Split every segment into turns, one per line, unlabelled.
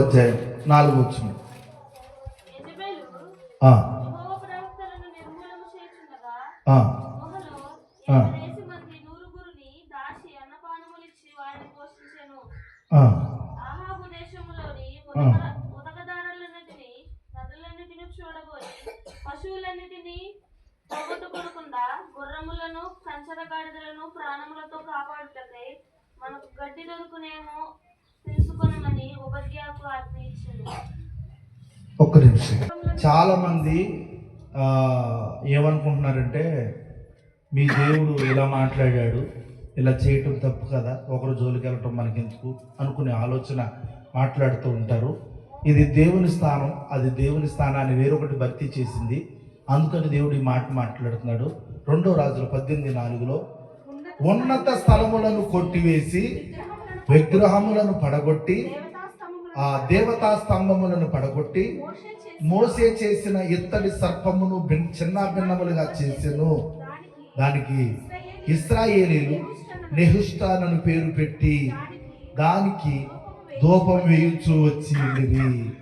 అధ్యాయం 4వ వచనం.
పశువులన్నిటినీ పోగొట్టుకోకుండా గుర్రములను కంచరగాడిదలను ప్రాణములతో కాపాడుటకై మనకు గడ్డి దొరుకునేమో తెలుసుకొనమని ఉపద్యాకు ఆజ్ఞ ఇచ్చింది.
ఒక్క నిమిషం. చాలా మంది ఏమనుకుంటున్నారంటే మీ దేవుడు ఇలా మాట్లాడాడు, ఇలా చేయటం తప్పు కదా, ఒకరు జోలికి వెళ్ళటం మనకెందుకు అనుకునే ఆలోచన మాట్లాడుతూ ఉంటారు. ఇది దేవుని స్థానం, అది దేవుని స్థానాన్ని వేరొకటి భర్తీ చేసింది. అందుకని దేవుడు ఈ మాట మాట్లాడుతున్నాడు. 2 రాజుల 18:4 ఉన్నత స్థలములను కొట్టివేసి విగ్రహములను పడగొట్టి ఆ దేవతా స్తంభములను పడగొట్టి మోసే చేసిన ఇత్తడి సర్పమును చిన్న భిన్నములుగా చేసెను. దానికి ఇశ్రాయేలీలు నెహుష్టానను పేరు పెట్టి దానికి ధూపం వేయించు వచ్చింది.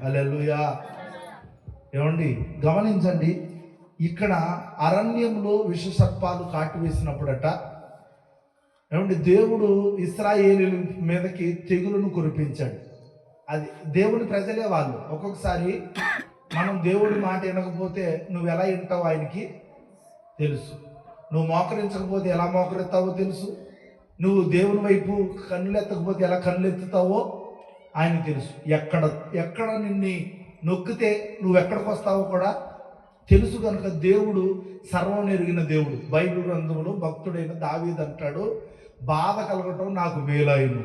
హల్లెలూయా. ఏమండి, గమనించండి, ఇక్కడ అరణ్యంలో విషసర్పాలు కాటివేసినప్పుడట ఏమండి దేవుడు ఇశ్రాయేలీయుల మీదకి తెగులును కురిపించాడు. అది దేవుని ప్రజలే వాళ్ళు. ఒక్కొక్కసారి మనం దేవుడి మాట వినకపోతే నువ్వు ఎలా వింటావు ఆయనకి తెలుసు. నువ్వు మోకరించకపోతే ఎలా మోకరిస్తావో తెలుసు. నువ్వు దేవుని వైపు కన్నులు ఎత్తకపోతే ఎలా కన్నులు ఎత్తుతావో ఆయన తెలుసు. ఎక్కడ నిన్ను నొక్కితే నువ్వు ఎక్కడికి వస్తావో కూడా తెలుసు. కనుక దేవుడు సర్వం ఎరిగిన దేవుడు. బైబిల్ గ్రంథంలో భక్తుడైన దావీదు అంటాడు, బాధ కలగటం నాకు మేలాయను,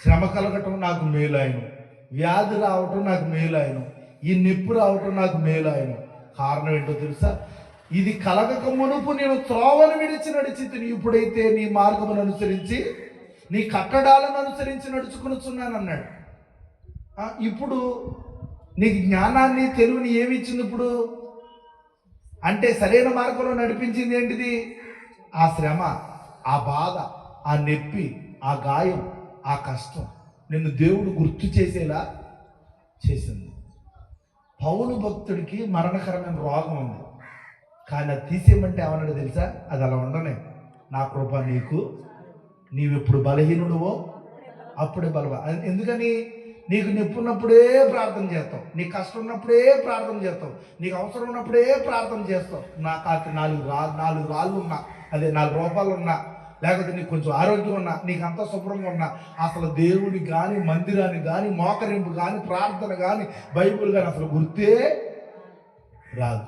శ్రమ కలగటం నాకు మేలాయను, వ్యాధి రావటం నాకు మేలాయను, ఈ నొప్పి రావటం నాకు మేలాయను. కారణం ఏంటో తెలుసా? ఇది కలగక మునుపు నేను త్రోవను విడిచి నడిచి ఇప్పుడైతే నీ మార్గమును అనుసరించి నీ కట్టడాలను అనుసరించి నడుచుకునిచున్నాను అన్నాడు. ఇప్పుడు నీకు జ్ఞానాన్ని తెలివిని ఏమి ఇచ్చింది? ఇప్పుడు అంటే సరైన మార్గంలో నడిపించింది ఏంటిది? ఆ శ్రమ, ఆ బాధ, ఆ నొప్పి, ఆ గాయం, ఆ కష్టం నిన్ను దేవుడు గుర్తు చేసేలా చేసింది. పౌలు భక్తుడికి మరణకరమైన రోగం ఉంది, కానీ అది తీసేయమంటే ఏమన్నాడు తెలుసా? అది అలా ఉండనే, నా కృప నీకు, నీవెప్పుడు బలహీనుడువో అప్పుడే బలవ. ఎందుకని? నీకు నొప్పి ఉన్నప్పుడే ప్రార్థన చేస్తావు, నీకు కష్టం ఉన్నప్పుడే ప్రార్థన చేస్తావు, నీకు అవసరం ఉన్నప్పుడే ప్రార్థన చేస్తావు. నాకు 4 రాళ్ళు ఉన్నా, అదే 4 రూపాయలు ఉన్నా, లేకపోతే నీకు కొంచెం ఆరోగ్యం ఉన్నా, నీకు అంతా శుభ్రంగా ఉన్నా, అసలు దేవుని కానీ మందిరాన్ని కానీ మోకరింపు కానీ ప్రార్థన కానీ బైబిల్ కానీ అసలు గుర్తే రాదు.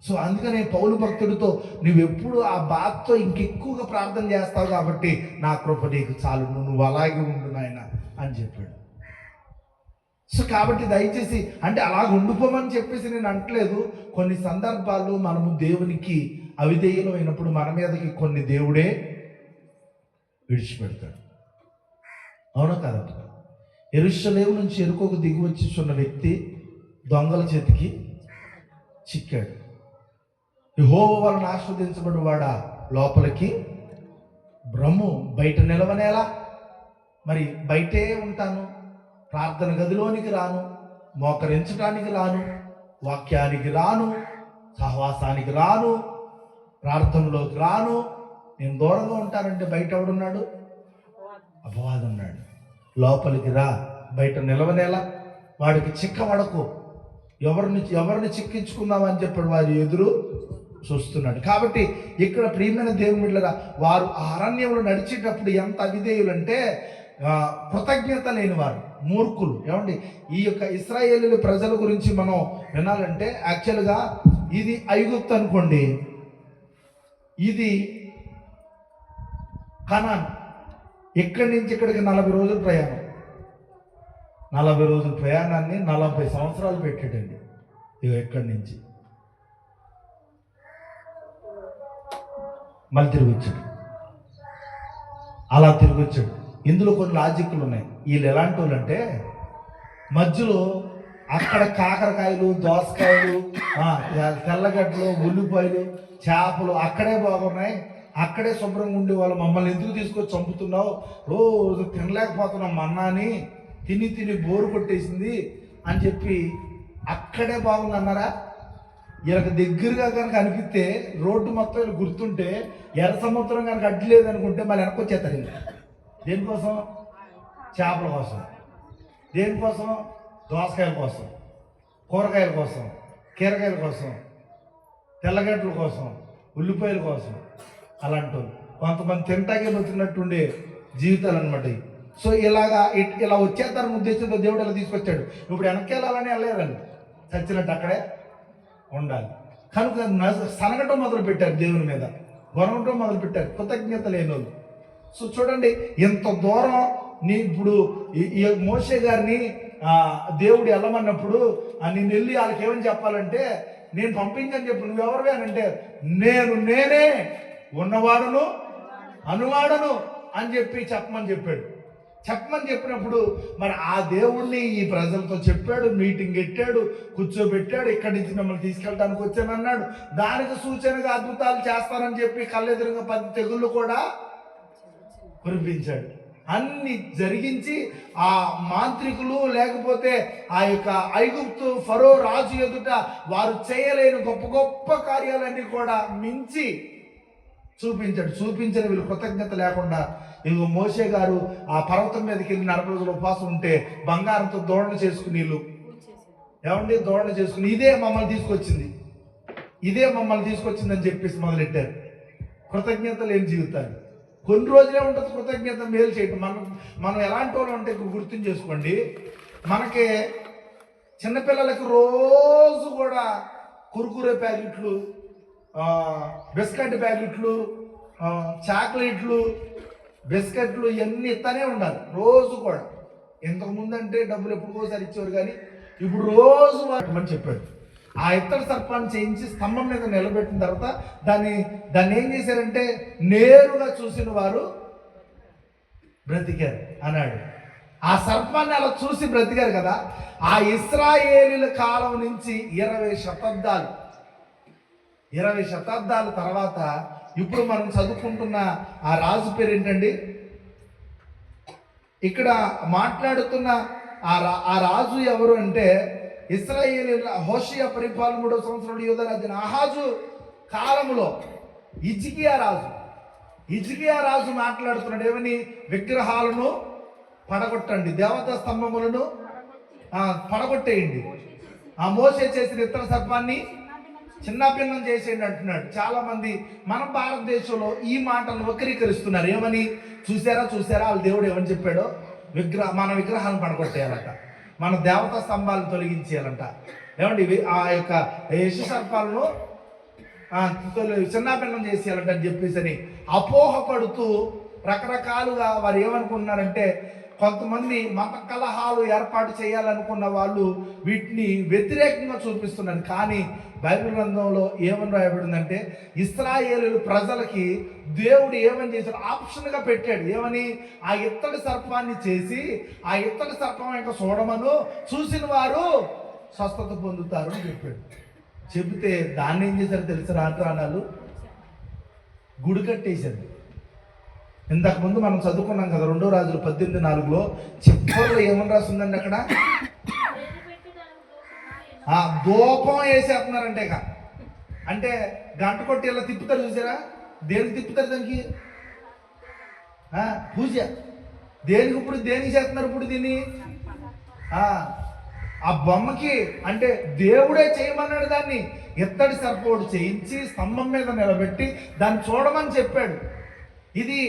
సో అందుకనే పౌలు భక్తుడితో నువ్వెప్పుడు ఆ బాధతో ఇంకెక్కువగా ప్రార్థన చేస్తావు కాబట్టి నా కృప నీకు చాలు, నువ్వు అలాగే ఉండు నాయన అని చెప్పాడు. సో కాబట్టి దయచేసి, అంటే అలాగ ఉండిపోమని చెప్పేసి నేను అంటలేదు. కొన్ని సందర్భాల్లో మనము దేవునికి అవిధేయులు అయినప్పుడు మన మీదకి కొన్ని దేవుడే విడిచిపెడతాడు. అవునా కదా? యెరూషలేము నుంచి యెరికోకు దిగి వచ్చిస్తున్న వ్యక్తి దొంగల చేతికి చిక్కాడు. యెహోవా వలన ఆస్వాదించబడి వాడా లోపలికి బ్రహ్ము, బయట నిలవనేలా? మరి బయటే ఉంటాను, ప్రార్థన గదిలోనికి రాను, మోకరించడానికి రాను, వాక్యానికి రాను, సహవాసానికి రాను, ప్రార్థనలోకి రాను, నేను దూరంగా ఉంటానంటే బయట ఎవడున్నాడు? అపవాది ఉన్నాడు. లోపలికి రా, బయట నిలవనేలా? వాడికి చిక్కబడకు, ఎవరిని చిక్కించుకుందామని చెప్పాడు, వారి ఎదురు చూస్తున్నాడు. కాబట్టి ఇక్కడ ప్రియమైన దేవుని బిడ్డలారా, వారు ఆ అరణ్యంలో నడిచేటప్పుడు ఎంత అవిధేయులంటే కృతజ్ఞత లేని వారు, మూర్ఖులు. ఏమండి, ఈ యొక్క ఇశ్రాయేలీయుల ప్రజల గురించి మనం వినాలంటే యాక్చువల్గా ఇది ఐగుప్తు అనుకోండి, ఇది కనాన్. ఇక్కడి నుంచి ఇక్కడికి 40 రోజుల ప్రయాణం. 40 రోజుల ప్రయాణాన్ని 40 సంవత్సరాలు పెట్టాడండి. ఇక ఎక్కడి నుంచి మళ్ళీ తిరిగి వచ్చాడు, అలా తిరిగి వచ్చాడు. ఇందులో కొన్ని లాజిక్లు ఉన్నాయి. వీళ్ళు ఎలాంటి వాళ్ళు అంటే మధ్యలో అక్కడ కాకరకాయలు, దోసకాయలు, తెల్లగడ్డలు, ఉల్లిపాయలు, చేపలు అక్కడే బాగున్నాయి, అక్కడే శుభ్రంగా ఉండేవాళ్ళు. మమ్మల్ని ఎందుకు తీసుకొచ్చి చంపుతున్నావు, రోజు తినలేకపోతున్నాం, మన్నాని తిని తిని బోరు కొట్టేసింది అని చెప్పి అక్కడే బాగుంది అన్నారా? వీళ్ళకి దగ్గరగా కనుక అనిపిస్తే రోడ్డు మొత్తం వీళ్ళు గుర్తుంటే ఎర్ర సముద్రం కనుక అడ్డలేదు అనుకుంటే మళ్ళీ వెనక్కొచ్చేస్తారు వీళ్ళు. దేనికోసం? చేపల కోసం. దేనికోసం? దోసకాయల కోసం, కూరగాయల కోసం, కీరగాయల కోసం, తెల్లగడ్డల కోసం, ఉల్లిపాయల కోసం. అలాంటి వాళ్ళు కొంతమంది తింటాకే బతికినట్టుండే జీవితాలు అనమాట. సో ఇలా వచ్చేద్దారని ఉద్దేశంతో దేవుడు ఇలా తీసుకొచ్చాడు. ఇప్పుడు వెనక్కి వెళ్ళాలని వెళ్ళలేదండి, చచ్చినట్టు అక్కడే ఉండాలి. కనుక సనగటం మొదలు పెట్టారు, దేవుని మీద గొరవటం మొదలు పెట్టారు, కృతజ్ఞత లేని వాళ్ళు. సో చూడండి, ఇంత దూరం ఇప్పుడు ఈ మోషే గారిని దేవుడు వెళ్ళమన్నప్పుడు నేను వెళ్ళి వాళ్ళకి ఏమని చెప్పాలంటే, నేను పంపించని చెప్పు, నువ్వెవరివే అని అంటే, నేనే ఉన్నవాడును అనువాడను అని చెప్పమని చెప్పినప్పుడు మరి ఆ దేవుణ్ణి ఈ ప్రజలతో చెప్పాడు, మీటింగ్ పెట్టాడు, కూర్చోబెట్టాడు, ఇక్కడి నుంచి మిమ్మల్ని తీసుకెళ్ళడానికి వచ్చానన్నాడు. దానికి సూచనగా అద్భుతాలు చేస్తానని చెప్పి కళ్ళెదురుగా 10 తెగుళ్ళు కూడా కురిపించాడు. అన్ని జరిగించి ఆ మాంత్రికులు లేకపోతే ఆ యొక్క ఐగుప్తు ఫరో రాజు ఎదుట వారు చేయలేని గొప్ప గొప్ప కార్యాలన్నీ కూడా మించి చూపించాడు. చూపించిన వీళ్ళు కృతజ్ఞత లేకుండా ఇంకో మోషే గారు ఆ పర్వతం మీదకి వెళ్ళి 40 రోజులు ఉపవాసం ఉంటే బంగారంతో దోడన చేసుకుని వీళ్ళు దోడన చేసుకుని ఇదే మమ్మల్ని తీసుకొచ్చిందని చెప్పేసి మొదలెట్టారు. కృతజ్ఞత లేని జీవితాలు. కొన్ని రోజులే ఉంటుంది కృతజ్ఞత మేలు చేయటం. మనం ఎలాంటి వాళ్ళు అంటే గుర్తు చేసుకోండి, మనకి చిన్నపిల్లలకి రోజు కూడా కురుకురే ప్యాకెట్లు, బిస్కెట్ ప్యాకెట్లు, చాక్లెట్లు, బిస్కెట్లు ఇవన్నీ ఇస్తానే ఉండాలి రోజు కూడా. ఇంతకుముందు అంటే డబ్బులు ఎప్పుడుకోసారి ఇచ్చేవారు, కానీ ఇప్పుడు రోజు అని చెప్పాడు. ఆ ఇత్తడి సర్పాన్ని చేయించి స్తంభం మీద నిలబెట్టిన తర్వాత దాన్ని ఏం చేశారంటే, నేరుగా చూసిన వారు బ్రతికారు అన్నాడు. ఆ సర్పాన్ని అలా చూసి బ్రతికారు కదా. ఆ ఇశ్రాయేలీల కాలం నుంచి 20 శతాబ్దాల తర్వాత ఇప్పుడు మనం చదువుకుంటున్న ఆ రాజు పేరు ఏంటండి? ఇక్కడ మాట్లాడుతున్న ఆ రాజు ఎవరు అంటే, ఇశ్రాయేలీయుల హోషేయ పరిపాలన 3వ సంవత్సరంలో యూదా రాజు ఆహాజు కాలంలో హిజ్కియా రాజు మాట్లాడుతున్నాడు. ఏమని? విగ్రహాలను పడగొట్టండి, దేవతా స్తంభములను పడగొట్టేయండి, ఆ మోషే చేసిన ఇత్తడి సర్పాన్ని చిన్నభిన్నం చేసేయండి అంటున్నాడు. చాలా మంది మన భారతదేశంలో ఈ మాటలు వక్రీకరిస్తున్నారు. ఏమని? చూసారా వాళ్ళ దేవుడు ఏమని చెప్పాడో, మన విగ్రహాలను పడగొట్టేయాలట, మన దేవతా స్తంభాలను తొలగించేయాలంట. ఏమండి? ఆ యొక్క యశు సర్పాలను చిన్నాభిన్నం చేసేయాలంట అని చెప్పేసి అపోహపడుతూ రకరకాలుగా వారు ఏమనుకుంటున్నారంటే, కొంతమంది మత కలహాలు ఏర్పాటు చేయాలనుకున్న వాళ్ళు వీటిని వ్యతిరేకంగా చూపిస్తున్నారు. కానీ బైబిల్ గ్రంథంలో ఏమని రాయబడిందంటే, ఇశ్రాయేలు ప్రజలకి దేవుడు ఏమని చేశాడు? ఆప్షన్గా పెట్టాడు. ఏమని? ఆ ఇత్తడి సర్పాన్ని చేసి ఆ ఇత్తడి సర్పం యొక్క చూడమను, చూసిన వారు స్వస్థత పొందుతారు అని చెప్పాడు. చెబితే దాన్ని ఏం చేశారు తెలుసు? రాత్రాలు గుడి కట్టేశారు. ఇంతకుముందు మనం చదువుకున్నాం కదా, 2 రాజులు 18:4లో చివరిలో ఏమని రాస్తుందండి అక్కడ? ధూపం వేసేస్తున్నారంటే అంటే గంట కొట్టి ఇలా తిప్పుతారు, చూసారా? దేనికి తిప్పుతారు? దానికి పూజ. దేనికి చేస్తున్నారు ఇప్పుడు దీన్ని? ఆ బొమ్మకి అంటే దేవుడే చేయమన్నాడు. దాన్ని ఇత్తడి సర్పోడు చేయించి స్తంభం మీద నిలబెట్టి దాన్ని చూడమని చెప్పాడు. ఇది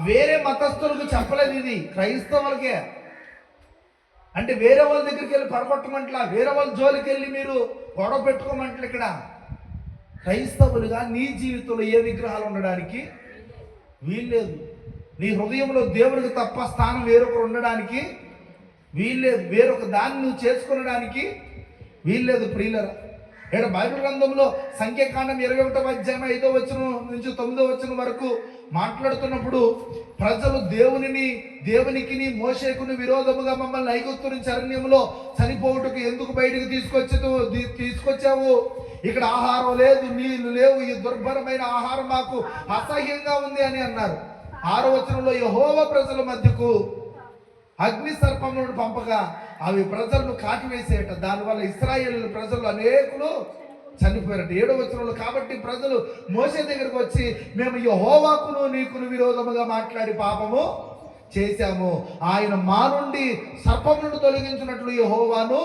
వేరే మతస్థులకు చెప్పలేదు, ఇది క్రైస్తవులకే. అంటే వేరే వాళ్ళ దగ్గరికి వెళ్ళి పడగొట్టమంటలా, వేరే వాళ్ళ జోలికి వెళ్ళి మీరు గొడవ పెట్టుకోమంటలే. ఇక్కడ క్రైస్తవులుగా నీ జీవితంలో ఏ విగ్రహాలు ఉండడానికి వీల్లేదు. నీ హృదయంలో దేవునికి తప్ప స్థానం వేరొకరు ఉండడానికి వీల్లేదు. వేరొక దాన్ని నువ్వు చేసుకునడానికి వీల్లేదు. ప్రియులరా, ఇక్కడ బైబిల్ గ్రంథంలో సంఖ్యాకాండం 21వ అధ్యాయం 5వ వచనం నుంచి 9వ వచనం వరకు మాట్లాడుతున్నప్పుడు, ప్రజలు దేవునికి మోషేకుని విరోధముగా మమ్మల్ని ఐగుప్తు నుంచి అరణ్యంలో చనిపోవుటకు ఎందుకు బయటకు తీసుకొచ్చావు? ఇక్కడ ఆహారం లేదు, నీళ్లు లేవు, ఈ దుర్భరమైన ఆహారం మాకు అసహ్యంగా ఉంది అని అన్నారు. 6వ వచనంలో, యెహోవా ప్రజల మధ్యకు అగ్ని సర్పములను పంపగా అవి ప్రజలను కాటివేసేట. దానివల్ల ఇశ్రాయేలు ప్రజలు అనేకులు చనిపోయారట. 7వ వచనంలో, కాబట్టి ప్రజలు మోషే దగ్గరకు వచ్చి, మేము యెహోవాకును నీకును విరోధముగా మాట్లాడి పాపము చేశాము, ఆయన మా నుండి సర్పములను తొలగించినట్లు యెహోవాను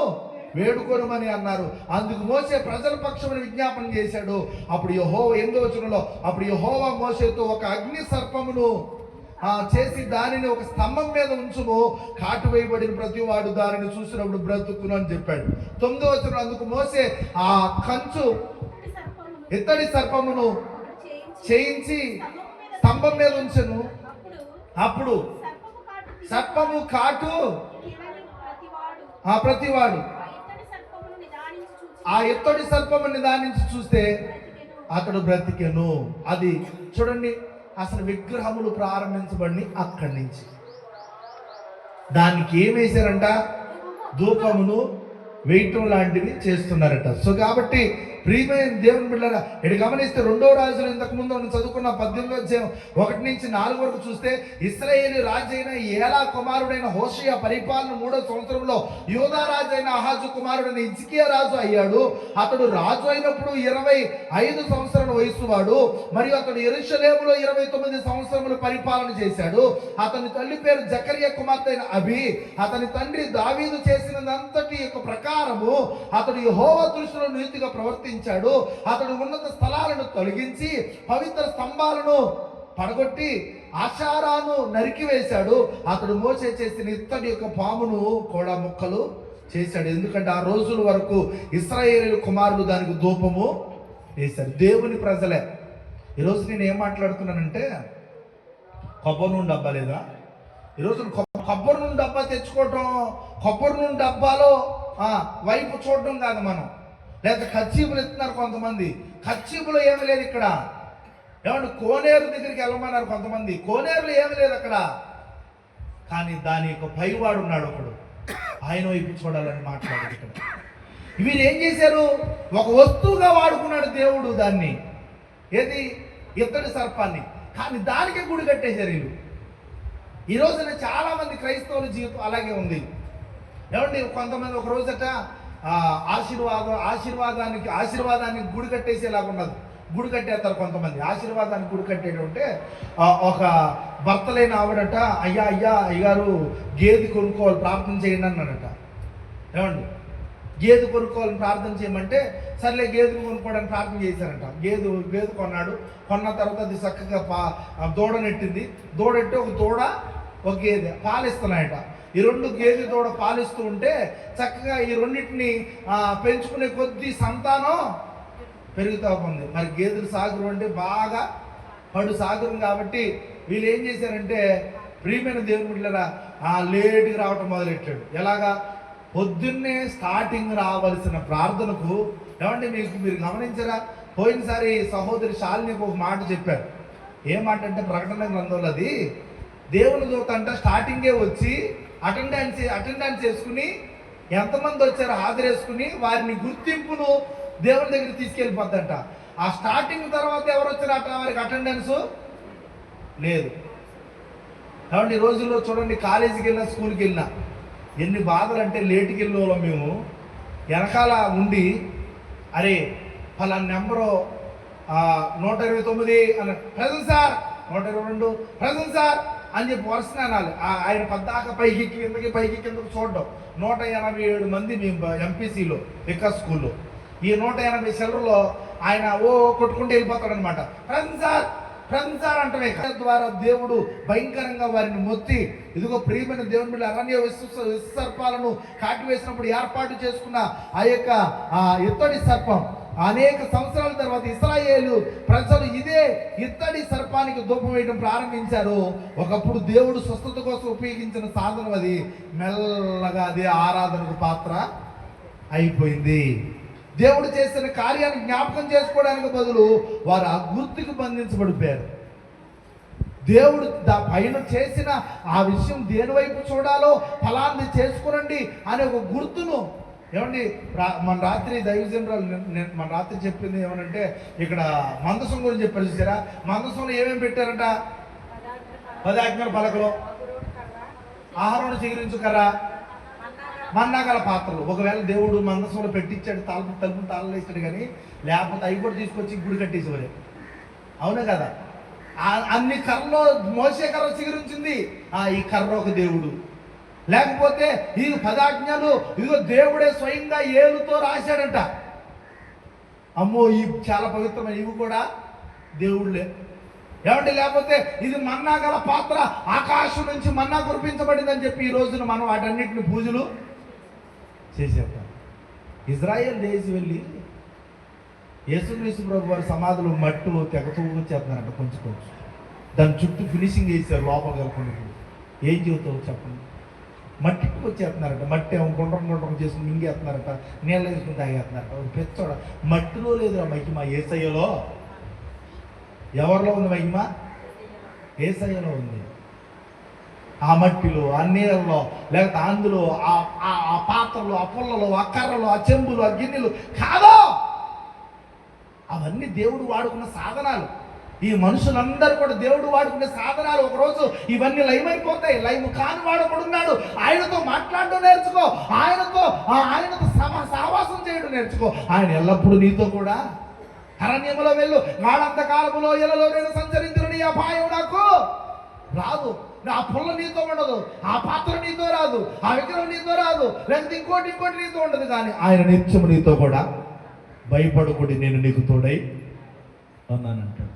వేడుకొనమని అన్నారు. అందుకు మోషే ప్రజల పక్షమని విజ్ఞాపన చేశాడు. అప్పుడు యెహోవా 8వ వచనంలో, అప్పుడు యెహోవా మోషేతో, ఒక అగ్ని సర్పమును చేసి దానిని ఒక స్తంభం మీద ఉంచుము, కాటు వేయబడిన ప్రతి వాడు దానిని చూసినప్పుడు బ్రతుకును అని చెప్పాడు. 9వ వచనం, అందుకు మోసే ఆ కంచు ఇత్తడి సర్పమును చేయించి స్తంభం మీద ఉంచెను. అప్పుడు సర్పము కాటు ప్రతివాడు ఆ ఇత్తడి సర్పము నిదానించి చూస్తే అతడు బ్రతికెను. అది చూడండి, అసలు విగ్రహములు ప్రారంభించబడి అక్కడి నుంచి దానికి ఏం వేశారంట? ధూపమును వేయటం లాంటివి చేస్తున్నారట. సో కాబట్టి ప్రియమైన దేవుని బిడ్డలారా, ఇక్కడ గమనిస్తే 2వ రాజులు ఇంతకు ముందు చదువుకున్న 18వ అధ్యాయం 1 నుంచి 4 వరకు చూస్తే, ఇశ్రాయేలు రాజు అయిన ఏలా కుమారుడైన హోషేయ పరిపాలన 3వ సంవత్సరంలో యూదా రాజు అయిన ఆహాజు కుమారుడైన హిజ్కియా రాజు అయ్యాడు. అతడు రాజు అయినప్పుడు 25 సంవత్సరాల వయసు వాడు. మరియు అతడు యెరూషలేములో 29 సంవత్సరములు పరిపాలన చేశాడు. అతని తల్లి పేరు జకరియా కుమార్తె అయిన అబి. అతని తండ్రి దావీదు చేసినదంతటి యొక్క ప్రకారము అతడు యెహోవా దృష్టిలో నీతిగా ప్రవర్తించాడు. అతడు ఉన్నత స్థలాలను తొలగించి పవిత్ర స్తంభాలను పడగొట్టి ఆషారాను నరికివేశాడు. అతడు మోసే చేసిన ఇత్తడి యొక్క పామును కూడా ముక్కలు చేశాడు. ఎందుకంటే ఆ రోజుల వరకు ఇశ్రాయేలు కుమారులు దానికి ధూపము వేశారు. దేవుని ప్రజలే. ఈరోజు నేను ఏం మాట్లాడుతున్నానంటే, కొబ్బరి నూనె డబ్బా లేదా? ఈరోజు కొబ్బరి నూనె డబ్బా తెచ్చుకోవటం, కొబ్బరి నూనె డబ్బాలో వైపు చూడటం కాదు మనం. లేదా కచ్చీపులు ఎత్తున్నారు కొంతమంది. కచ్చీపులో ఏమి లేదు ఇక్కడ. ఏమంటే కోనేరు దగ్గరికి వెళ్ళమన్నారు కొంతమంది. కోనేరులో ఏమి లేదు అక్కడ. కానీ దాని యొక్క పైవాడు ఉన్నాడు ఒకడు, ఆయన వైపు చూడాలని మాట్లాడారు ఇక్కడ. వీరు ఏం చేశారు? ఒక వస్తువుగా వాడుకున్నాడు దేవుడు దాన్ని. ఏది? ఇత్తడి సర్పాన్ని. కానీ దానికే గుడి కట్టేశారు వీళ్ళు. ఈ రోజున చాలా మంది క్రైస్తవుల జీవితం అలాగే ఉంది. ఏమండి, కొంతమంది ఒక రోజట ఆశీర్వాదానికి గుడి కట్టేసేలాగా ఉన్నది. గుడి కట్టేస్తారు కొంతమంది. ఆశీర్వాదానికి గుడి కట్టేటంటే, ఒక భర్త లేని ఆవిడట, అయ్యగారు గేదె కొనుక్కోవాలి ప్రార్థన చేయండి అన్నాడట. ఏమండి, గేదె కొనుక్కోవాలని ప్రార్థన చేయమంటే సర్లే గేదెను కొనుక్కోవడానికి ప్రార్థన చేశారంట. గేదె కొన్నాడు. కొన్న తర్వాత అది చక్కగా దూడనెట్టింది. దూడెట్టి ఒక దూడ ఒక గేదె పాలిస్తున్నాయట. ఈ 2 గేదె దూడ పాలిస్తూ ఉంటే చక్కగా ఈ రెండింటిని పెంచుకునే కొద్ది సంతానం పెరుగుతూ ఉంది. మరి గేదెలు సాగురు అంటే బాగా పడు సాగురు కాబట్టి వీళ్ళు ఏం చేశారంటే, ప్రియమైన దేవుని బిడ్డలారా, లేటుగా రావటం మొదలెట్టాడు. ఎలాగా? పొద్దున్నే స్టార్టింగ్ రావాల్సిన ప్రార్థనకు, ఏమంటే మీరు గమనించారా? పోయినసారి సహోదరి శాలినికి ఒక మాట చెప్పారు. ఏ మాట అంటే, ప్రకటన గ్రంథంలో అది దేవుని దూత అంట స్టార్టింగే వచ్చి అటెండెన్స్ చేసుకుని ఎంతమంది వచ్చారో హాజరేసుకుని వారిని గుర్తింపును దేవుని దగ్గర తీసుకెళ్ళిపోద్దంట. ఆ స్టార్టింగ్ తర్వాత ఎవరు వచ్చారట వారికి అటెండెన్స్ లేదు. కాబట్టి ఈ రోజుల్లో చూడండి, కాలేజీకి వెళ్ళినా స్కూల్కి వెళ్ళినా ఎన్ని బాధలు అంటే, లేటుకి వెళ్ళిన వాళ్ళం మేము వెనకాల ఉండి, అరే ఫలానా నెంబరు 129 అన్న, ప్రెజెంట్ సార్, 122 ప్రెజెంట్ సార్ అని చెప్పి వరుసన అనాలి. ఆయన పద్దాక పైకి కిందకు చూడడం. 187 మంది మేము ఎంపీసీలో వికాస్ స్కూల్లో. ఈ 180 సెలవులో ఆయన కొట్టుకుంటూ వెళ్ళిపోతాడనమాట. ఫ్రెండ్ సార్ అంటే ద్వారా దేవుడు భయంకరంగా వారిని మొత్తి, ఇదిగో ప్రియమైన దేవుని బిడ్డ అరణ్య విసర్పాలను కాటివేసినప్పుడు ఏర్పాటు చేసుకున్న ఆ యొక్క ఇత్తడి సర్పం అనేక సంవత్సరాల తర్వాత ఇశ్రాయేలు ప్రజలు ఇదే ఇత్తడి సర్పానికి ధూపం వేయడం ప్రారంభించారు. ఒకప్పుడు దేవుడు స్వస్థత కోసం ఉపయోగించిన సాధనం అది మెల్లగా అదే ఆరాధనకు పాత్ర అయిపోయింది. దేవుడు చేసిన కార్యాన్ని జ్ఞాపకం చేసుకోవడానికి బదులు వారు ఆ గుర్తుకు బంధించబడిపోయారు. దేవుడు పైన చేసిన ఆ విషయం దేని వైపు చూడాలో ఫలాన్ని చేసుకునండి అనే ఒక గుర్తును, ఏమండి మన రాత్రి దైవజనరాలు మన రాత్రి చెప్పింది ఏమనంటే, ఇక్కడ మందసం గురించి చెప్పారు చూసారా? మందసంలో ఏమేమి పెట్టారంట? 10 ఆజ్ఞల పలకలు, ఆహారం చిగురించుకరా మన్నాగల పాత్రలు. ఒకవేళ దేవుడు మందసంలో పెట్టించాడు, తలుపు తాళాలు వేసాడు, కానీ లేకపోతే అవి కూడా తీసుకొచ్చి గుడి కట్టేసేవారే. అవునా కదా? అన్ని కర్రలో మోసే కర్ర చిగురించింది. ఈ కర్ర ఒక దేవుడు. లేకపోతే ఈ 10 ఆజ్ఞలు ఇదిగో దేవుడే స్వయంగా ఏలుతో రాశాడంట. అమ్మో, ఈ చాలా పవిత్రమైన ఇవి కూడా దేవుళ్ళే. ఏమంటే లేకపోతే ఇది మన్నా గల పాత్ర, ఆకాశం నుంచి మన్నా కురిపించబడిందని చెప్పి ఈ రోజున మనం వాటన్నిటిని పూజలు చేసేద్దాం. ఇజ్రాయేల్ లేచి వెళ్ళి యేసుక్రీస్తు ప్రభు వారి సమాధులు మట్టు తెగతూ చేస్తున్నారంట. కొంచెం దాని చుట్టూ ఫినిషింగ్ చేశారు లోపల కలుపుకుంటూ. ఏం చెబుతావు చెప్పండి? మట్టికి వచ్చేస్తున్నారట. మట్టి ఏమో గుండ్రం చేసుకుని మింగేస్తున్నారట, నీళ్ళు వేసుకుని తాగేస్తున్నారట. ఒక పెచ్చోడ మట్టిలో లేదు ఆ మహిమ, యేసయ్యలో. ఎవరిలో ఉంది మహిమ? యేసయ్యలో ఉంది. ఆ మట్టిలో, ఆ నీళ్ళలో, లేకపోతే అందులో, ఆ పాత్రలు, ఆ పుల్లలో, ఆ కర్రలు, ఆ చెంబులు, ఆ గిన్నెలు కాదు. అవన్నీ దేవుడు వాడుకున్న సాధనాలు. ఈ మనుషులందరూ కూడా దేవుడు వాడుకునే సాధనాలు. ఒకరోజు ఇవన్నీ లైమైపోతాయి. లైవ్ కాని వాడు ఒకడున్నాడు. ఆయనతో మాట్లాడడం నేర్చుకో. ఆయనతో సహవాసం చేయడం నేర్చుకో. ఆయన ఎల్లప్పుడూ నీతో కూడా. అరణ్యములో వెళ్ళు, నాడంత కాలములో ఎలలో నేను సంచరించిన నీ అపాయం నాకు రాదు. ఆ పుల్ల నీతో ఉండదు, ఆ పాత్ర నీతో రాదు, ఆ విగ్రహం నీతో రాదు, లేకపోతే ఇంకోటి నీతో ఉండదు. కానీ ఆయన నిత్యము నీతో కూడా. భయపడకుడి, నేను నీకు తోడై ఉన్నానంటాడు.